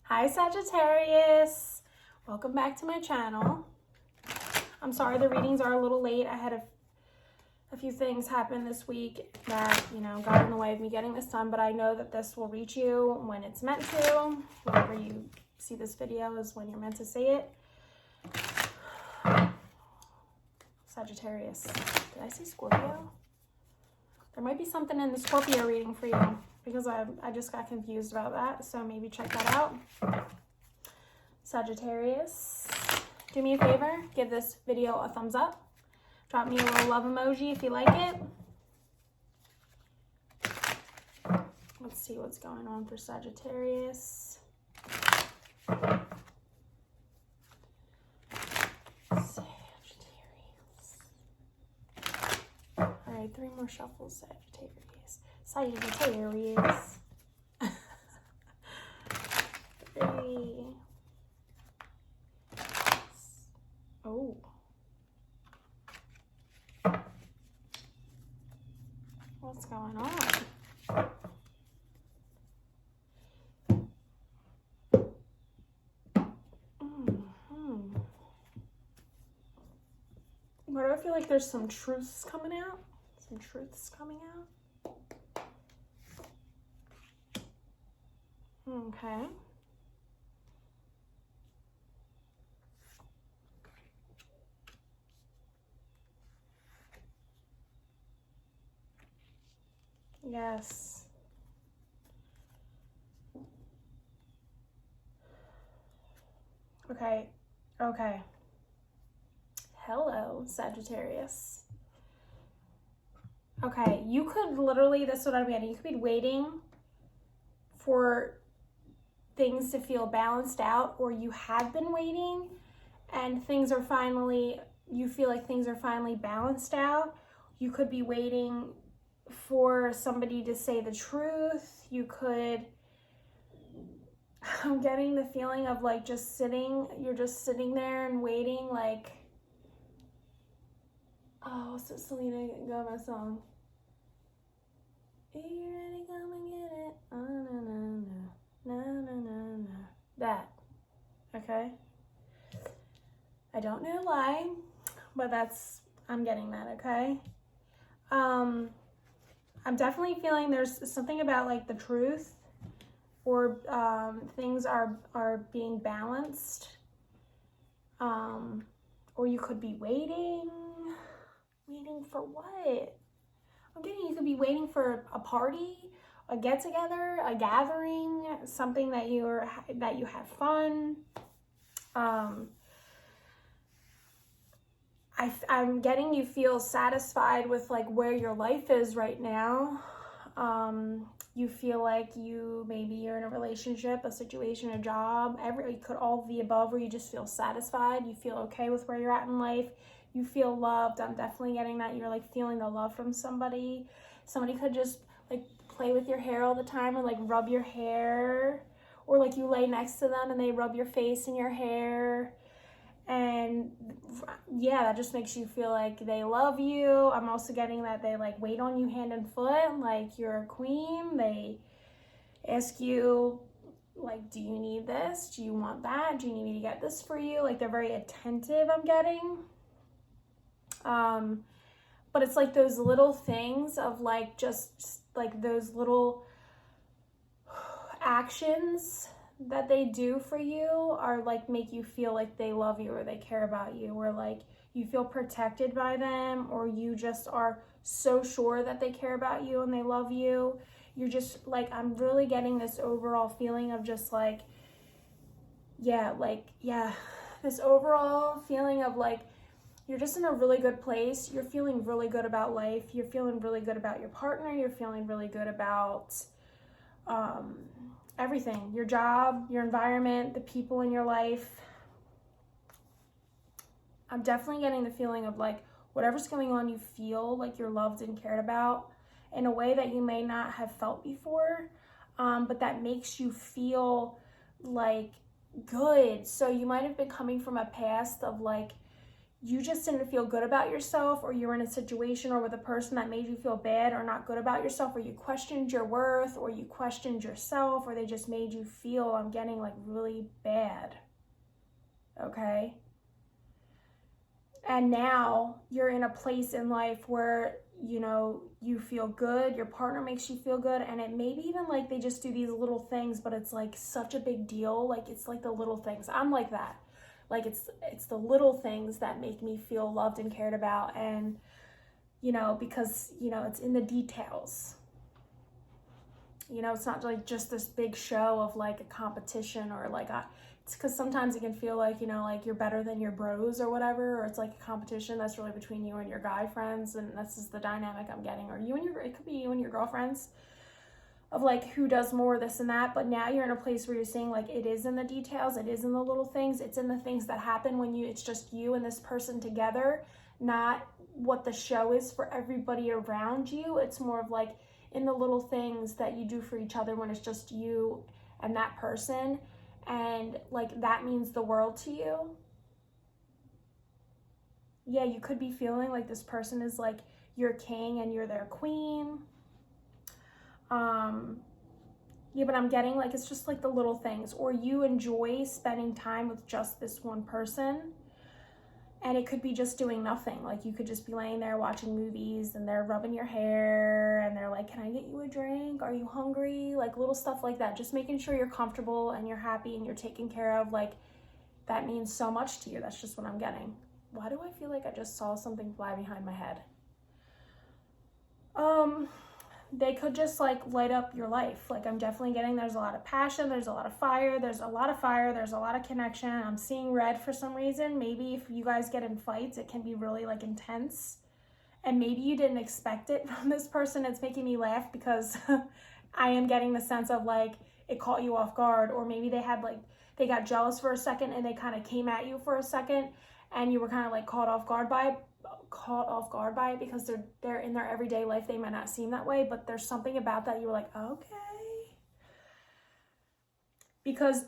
Hi Sagittarius, welcome back to my channel. I'm sorry the readings are a little late. I had a few things happen this week that, got in the way of me getting this done, but I know that this will reach you when it's meant to. Whenever you see this video is when you're meant to see it. Sagittarius, did I say Scorpio? There might be something in the Scorpio reading for you, because I just got confused about that, so maybe check that out. Sagittarius, do me a favor, give this video a thumbs up. Drop me a little love emoji if you like it. Let's see what's going on for Sagittarius. Sagittarius. All right, 3 more shuffles, Sagittarius. Sagittarius. 3. Oh. What's going on? Why do I feel like there's some truths coming out? Some truths coming out? Okay. Yes. Okay. Okay. Hello, Sagittarius. Okay, you could literally, this is what I'm getting, you could be waiting for things to feel balanced out, or you have been waiting and things are finally, you feel like things are finally balanced out. You could be waiting for somebody to say the truth. You could, I'm getting the feeling of like just sitting, you're just sitting there and waiting, like, oh, what's the Selena Gomez song? Are you ready? Come and get it. Oh, no, no, no. No, no, no, no. That. Okay? I don't know why, but I'm getting that, okay? I'm definitely feeling there's something about like the truth, or things are being balanced. Or you could be waiting. Waiting for what? I'm getting you could be waiting for a party, a get-together, a gathering, something that you have fun. I'm getting you feel satisfied with like where your life is right now. You feel like maybe you're in a relationship, a situation, a job, it could all be above, where you just feel satisfied. You feel okay with where you're at in life. You feel loved. I'm definitely getting that you're like feeling the love from somebody. Somebody could just like play with your hair all the time, or like rub your hair, or like you lay next to them and they rub your face and your hair. And yeah, that just makes you feel like they love you. I'm also getting that they like wait on you hand and foot, like you're a queen. They ask you like, do you need this? Do you want that? Do you need me to get this for you? Like they're very attentive, I'm getting. But it's like those little things of like, just like those little actions that they do for you are like make you feel like they love you, or they care about you, or like you feel protected by them, or you just are so sure that they care about you and they love you. You're just like, I'm really getting this overall feeling of just like, this overall feeling of like, you're just in a really good place. You're feeling really good about life. You're feeling really good about your partner. You're feeling really good about everything. Your job, your environment, the people in your life. I'm definitely getting the feeling of like, whatever's going on, you feel like you're loved and cared about in a way that you may not have felt before, but that makes you feel like good. So you might have been coming from a past of like, you just didn't feel good about yourself, or you're in a situation or with a person that made you feel bad or not good about yourself, or you questioned your worth, or you questioned yourself, or they just made you feel, I'm getting like really bad. Okay? And now you're in a place in life where, you know, you feel good, your partner makes you feel good, and it maybe even like they just do these little things, but it's like such a big deal. Like, it's like the little things. I'm like that. Like, it's the little things that make me feel loved and cared about. And, you know, because, you know, it's in the details. You know, it's not like just this big show of like a competition, or like it's because sometimes it can feel like, you know, like you're better than your bros or whatever, or it's like a competition that's really between you and your guy friends. And this is the dynamic I'm getting, or it could be you and your girlfriends, of like who does more, this and that. But now you're in a place where you're seeing like it is in the details, it is in the little things, it's in the things that happen when it's just you and this person together, not what the show is for everybody around you. It's more of like in the little things that you do for each other when it's just you and that person, and like that means the world to you. Yeah, you could be feeling like this person is like your king and you're their queen. Yeah, but I'm getting like it's just like the little things, or you enjoy spending time with just this one person, and it could be just doing nothing. Like, you could just be laying there watching movies, and they're rubbing your hair, and they're like, can I get you a drink? Are you hungry? Like, little stuff like that. Just making sure you're comfortable and you're happy and you're taken care of. Like, that means so much to you. That's just what I'm getting. Why do I feel like I just saw something fly behind my head? They could just like light up your life. Like, I'm definitely getting there's a lot of passion, there's a lot of fire, there's a lot of connection. I'm seeing red for some reason. Maybe if you guys get in fights, it can be really like intense, and maybe you didn't expect it from this person. It's making me laugh because I am getting the sense of like it caught you off guard, or maybe they got jealous for a second and they kind of came at you for a second, and you were kind of like caught off guard by it because they're in their everyday life. They might not seem that way, but there's something about that you were like, okay, because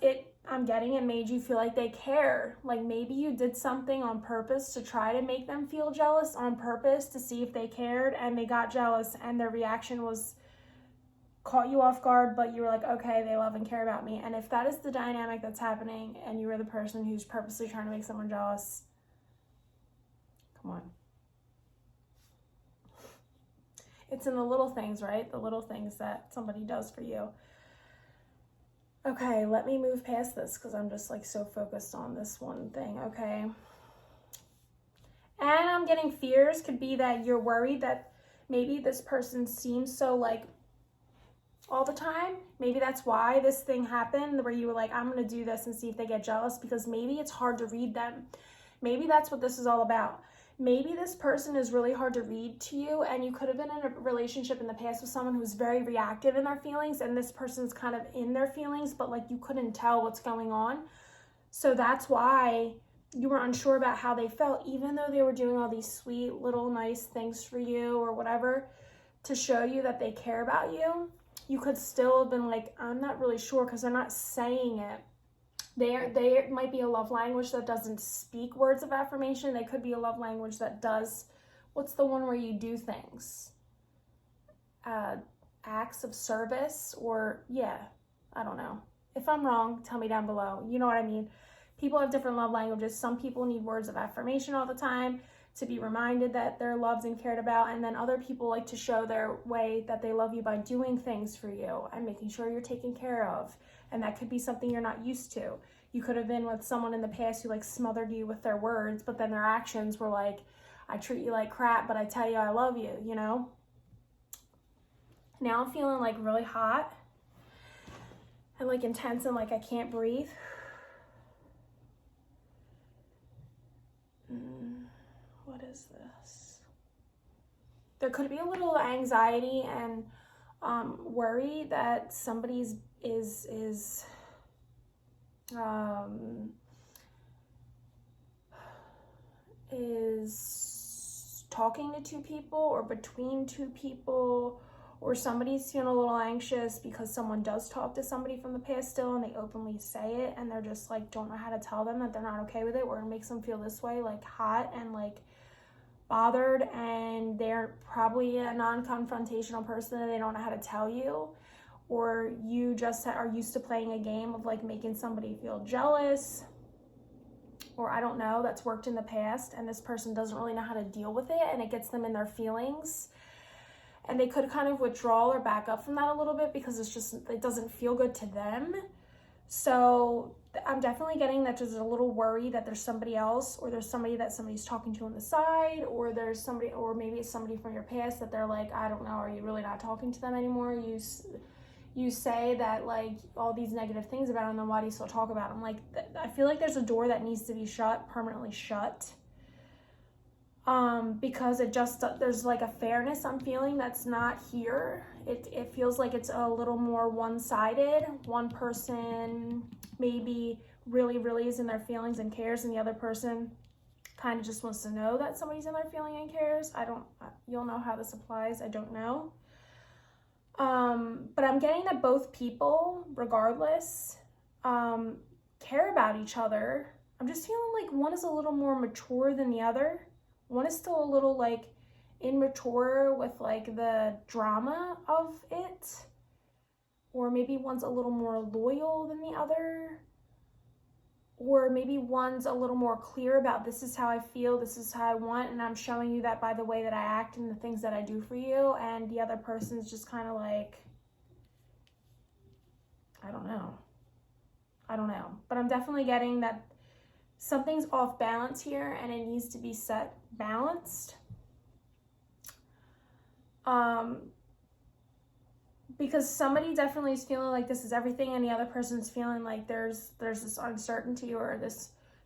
I'm getting it made you feel like they care. Like, maybe you did something on purpose to try to make them feel jealous, on purpose to see if they cared, and they got jealous, and their reaction was caught you off guard, but you were like, okay, they love and care about me. And if that is the dynamic that's happening, and you were the person who's purposely trying to make someone jealous, come on. It's in the little things, right? The little things that somebody does for you. Okay, let me move past this because I'm just like so focused on this one thing, okay? And I'm getting fears. Could be that you're worried that maybe this person seems so like all the time. Maybe that's why this thing happened, where you were like, I'm going to do this and see if they get jealous, because maybe it's hard to read them. Maybe that's what this is all about. Maybe this person is really hard to read to you, and you could have been in a relationship in the past with someone who's very reactive in their feelings, and this person's kind of in their feelings, but like you couldn't tell what's going on. So that's why you were unsure about how they felt, even though they were doing all these sweet little nice things for you or whatever to show you that they care about you. You could still have been like, I'm not really sure, because they're not saying it. They might be a love language that doesn't speak words of affirmation. They could be a love language that does, what's the one where you do things? Acts of service, or yeah, I don't know. If I'm wrong, tell me down below. You know what I mean? People have different love languages. Some people need words of affirmation all the time to be reminded that they're loved and cared about. And then other people like to show their way that they love you by doing things for you and making sure you're taken care of. And that could be something you're not used to. You could have been with someone in the past who like smothered you with their words, but then their actions were like, I treat you like crap, but I tell you I love you, you know? Now I'm feeling like really hot and like intense and like I can't breathe. What is this? There could be a little anxiety and worry that somebody's is talking to two people or between two people, or somebody's feeling a little anxious because someone does talk to somebody from the past still and they openly say it and they're just like don't know how to tell them that they're not okay with it, or it makes them feel this way, like hot and like bothered, and they're probably a non-confrontational person and they don't know how to tell you, or you just are used to playing a game of like making somebody feel jealous, or I don't know, that's worked in the past and this person doesn't really know how to deal with it and it gets them in their feelings. And they could kind of withdraw or back up from that a little bit because it doesn't feel good to them. So I'm definitely getting that there's a little worry that there's somebody else, or there's somebody that somebody's talking to on the side, or there's somebody, or maybe it's somebody from your past that they're like, I don't know, are you really not talking to them anymore? You say that like all these negative things about them, then why do you still talk about them? Like, I feel like there's a door that needs to be shut, permanently shut. Because there's like a fairness I'm feeling that's not here. It feels like it's a little more one-sided. One person maybe really is in their feelings and cares, and the other person kind of just wants to know that somebody's in their feeling and cares. You'll know how this applies, I don't know. But I'm getting that both people, regardless, care about each other. I'm just feeling like one is a little more mature than the other. One is still a little like immature with like the drama of it, or maybe one's a little more loyal than the other, or maybe one's a little more clear about this is how I feel, this is how I want, and I'm showing you that by the way that I act and the things that I do for you, and the other person's just kind of like, I don't know, but I'm definitely getting that something's off balance here and it needs to be set balanced. Because somebody definitely is feeling like this is everything and the other person's feeling like there's this uncertainty, or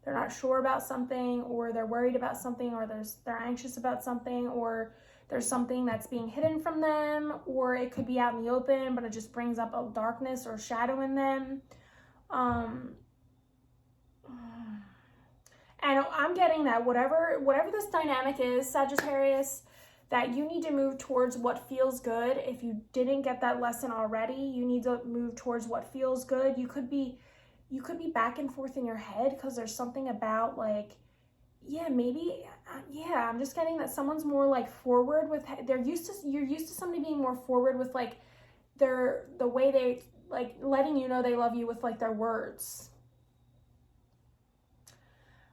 they're not sure about something, or they're worried about something, or they're anxious about something, or there's something that's being hidden from them, or it could be out in the open but it just brings up a darkness or shadow in them. And I'm getting that whatever this dynamic is, Sagittarius, that you need to move towards what feels good. If you didn't get that lesson already, you need to move towards what feels good. You could be back and forth in your head because there's something about like, I'm just getting that someone's more like forward with, you're used to somebody being more forward with like the way they like letting you know they love you with like their words.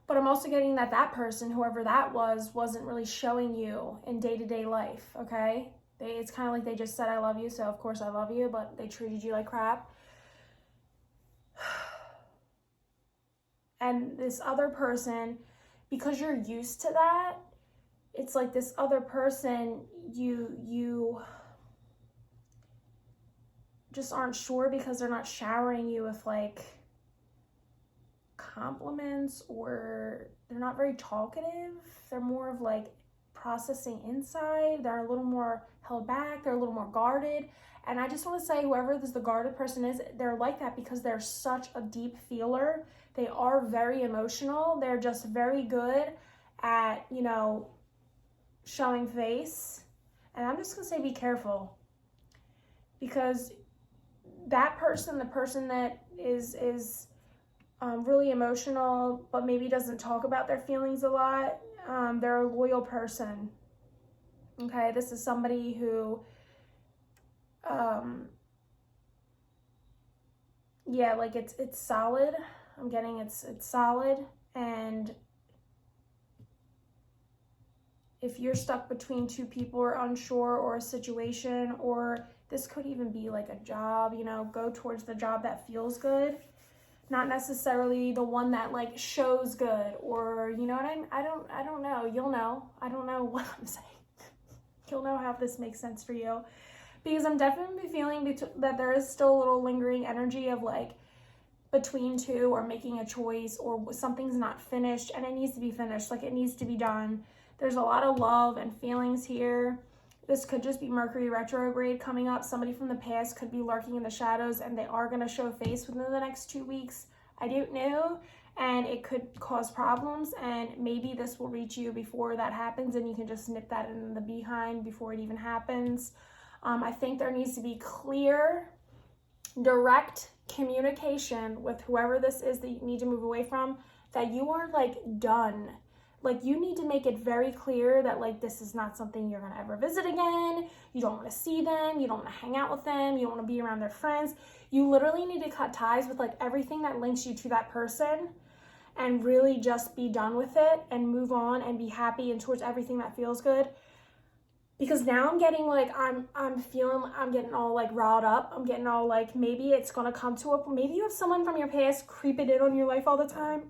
But I'm also getting that person, whoever that was, wasn't really showing you in day-to-day life, okay? It's kind of like they just said, I love you, so of course I love you, but they treated you like crap. And this other person, because you're used to that, it's like this other person, you just aren't sure because they're not showering you with like compliments, or they're not very talkative. They're more of like processing inside. They're a little more held back. They're a little more guarded. And I just want to say, whoever the guarded person is, they're like that because they're such a deep feeler. They are very emotional. They're just very good at, showing face. And I'm just going to say, be careful, because that person, the person that is really emotional, but maybe doesn't talk about their feelings a lot, they're a loyal person. Okay, this is somebody who, it's solid. I'm getting it's solid, and if you're stuck between two people or unsure, or a situation, or this could even be like a job, go towards the job that feels good. Not necessarily the one that like shows good, or you know what I don't know. You'll know. I don't know what I'm saying. You'll know how this makes sense for you, because I'm definitely feeling that there is still a little lingering energy of like between two, or making a choice, or something's not finished and it needs to be finished. Like, it needs to be done. There's a lot of love and feelings here. This could just be Mercury retrograde coming up. Somebody from the past could be lurking in the shadows, and they are going to show face within the next 2 weeks. I don't know, and it could cause problems, and maybe this will reach you before that happens, and you can just nip that in the behind before it even happens. I think there needs to be clear, direct communication with whoever this is that you need to move away from, that you are like done. Like, you need to make it very clear that like this is not something you're gonna ever visit again. You don't want to see them, you don't want to hang out with them, you don't want to be around their friends. You literally need to cut ties with like everything that links you to that person, and really just be done with it and move on and be happy and towards everything that feels good. Because now I'm getting like, I'm getting all like riled up. I'm getting all like, maybe it's gonna come to a, maybe you have someone from your past creeping in on your life all the time.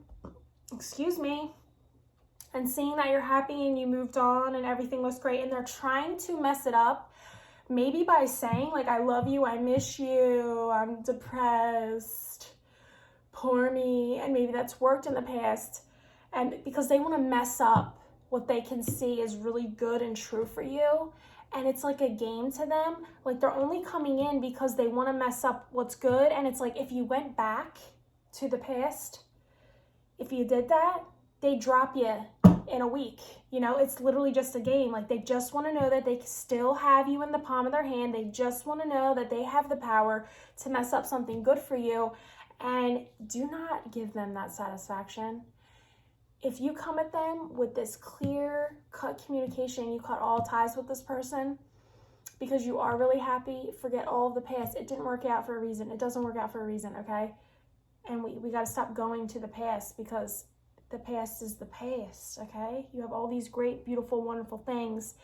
Excuse me. And seeing that you're happy and you moved on and everything looks great, and they're trying to mess it up, maybe by saying like, I love you, I miss you, I'm depressed, poor me, and maybe that's worked in the past, and because they want to mess up what they can see is really good and true for you, and it's like a game to them. Like, they're only coming in because they want to mess up what's good, and it's like, if you went back to the past, if you did that, they drop you in a week. You know, it's literally just a game. Like, they just want to know that they still have you in the palm of their hand. They just want to know that they have the power to mess up something good for you, and do not give them that satisfaction. If you come at them with this clear cut communication, you cut all ties with this person because you are really happy, forget all of the past. It didn't work out for a reason. It doesn't work out for a reason, okay? And we got to stop going to the past, because the past is the past, okay? You have all these great, beautiful, wonderful things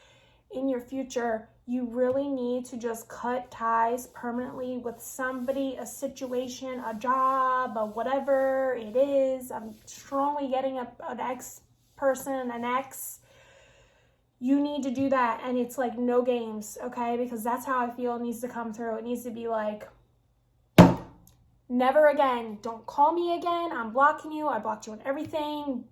in your future. You really need to just cut ties permanently with somebody, a situation, a job, a whatever it is. I'm strongly getting an ex-person, an ex. You need to do that, and it's like no games, okay? Because that's how I feel it needs to come through. It needs to be like, never again. Don't call me again. I'm blocking you. I blocked you on everything.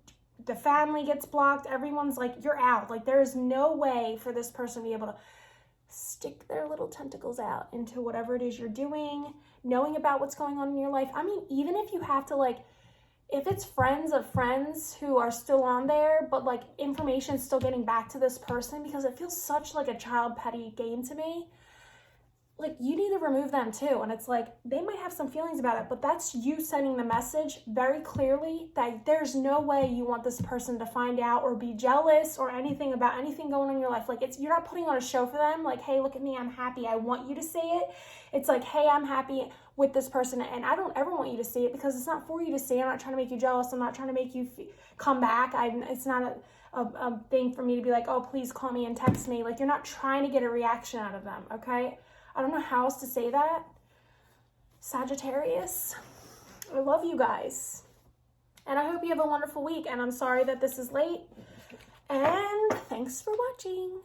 The family gets blocked. Everyone's like, you're out. Like, there is no way for this person to be able to stick their little tentacles out into whatever it is you're doing, knowing about what's going on in your life. I mean, even if you have to, like, if it's friends of friends who are still on there, but like information's still getting back to this person, because it feels such like a child petty game to me. Like, you need to remove them too. And it's like, they might have some feelings about it, but that's you sending the message very clearly that there's no way you want this person to find out or be jealous or anything about anything going on in your life. Like, you're not putting on a show for them. Like, hey, look at me, I'm happy, I want you to see it. It's like, hey, I'm happy with this person, and I don't ever want you to see it, because it's not for you to see. I'm not trying to make you jealous. I'm not trying to make you come back. It's not a thing for me to be like, oh, please call me and text me. Like, you're not trying to get a reaction out of them, okay? I don't know how else to say that. Sagittarius, I love you guys. And I hope you have a wonderful week. And I'm sorry that this is late. And thanks for watching.